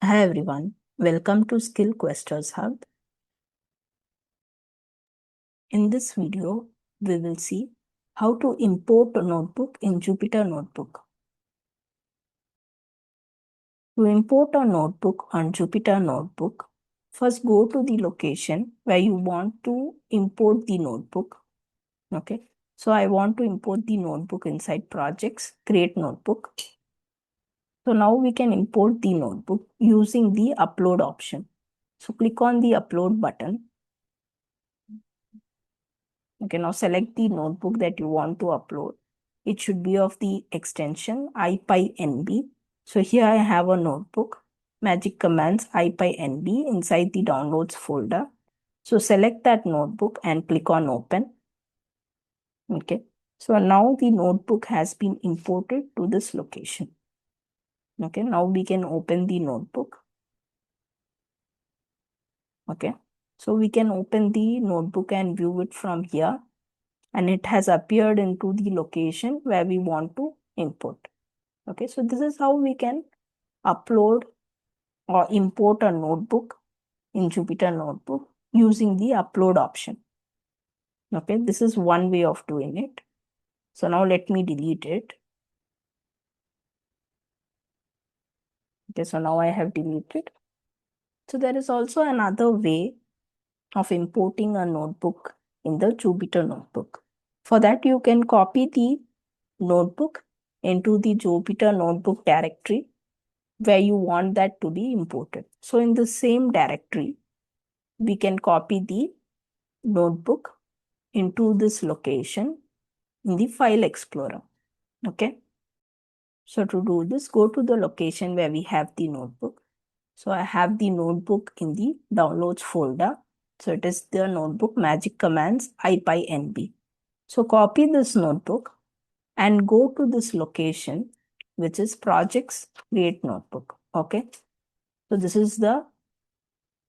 Hi everyone, welcome to Skill Questers Hub. In this video, we will see how to import a notebook in Jupyter Notebook. To import a notebook on Jupyter Notebook, first go to the location where you want to import the notebook. Okay, so I want to import the notebook inside Projects, Create Notebook. So now we can import the notebook using the Upload option. So click on the Upload button. Okay, now select the notebook that you want to upload. It should be of the extension ipynb. So here I have a notebook, Magic Commands ipynb inside the Downloads folder. So select that notebook and click on Open. Okay, so now the notebook has been imported to this location. Okay, now we can open the notebook. Okay, so we can open the notebook and view it from here. And it has appeared into the location where we want to import. Okay, so this is how we can upload or import a notebook in Jupyter Notebook using the upload option. Okay, this is one way of doing it. So now let me delete it. Okay, so now I have deleted. So there is also another way of importing a notebook in the Jupyter Notebook. For that, you can copy the notebook into the Jupyter Notebook directory where you want that to be imported. So in the same directory, we can copy the notebook into this location in the File Explorer. Okay. So to do this, go to the location where we have the notebook. So I have the notebook in the Downloads folder. So it is the notebook Magic Commands ipynb. So copy this notebook and go to this location, which is Projects Create Notebook. Okay. So this is the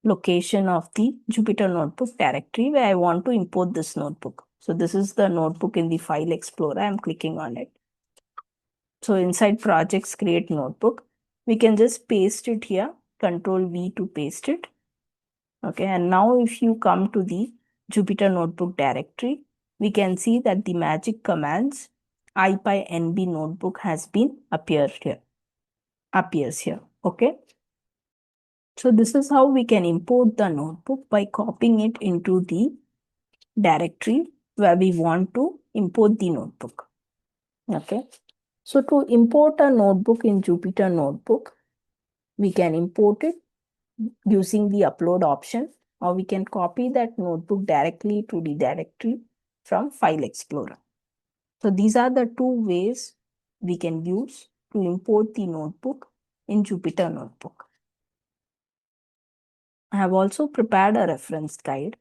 location of the Jupyter Notebook directory where I want to import this notebook. So this is the notebook in the File Explorer. I'm clicking on it. So inside Projects Create Notebook, we can just paste it here. Control V to paste it. Okay, and now if you come to the Jupyter Notebook directory, we can see that the Magic Commands ipynb notebook has been appears here. Okay. So this is how we can import the notebook by copying it into the directory where we want to import the notebook. Okay. So to import a notebook in Jupyter Notebook, we can import it using the upload option, or we can copy that notebook directly to the directory from File Explorer. So these are the two ways we can use to import the notebook in Jupyter Notebook. I have also prepared a reference guide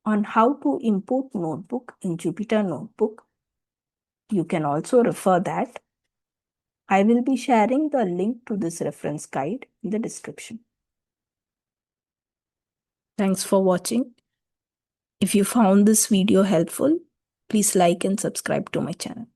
on how to import notebook in Jupyter Notebook. You can also refer that. I will be sharing the link to this reference guide in the description. Thanks for watching. If you found this video helpful, please like and subscribe to my channel.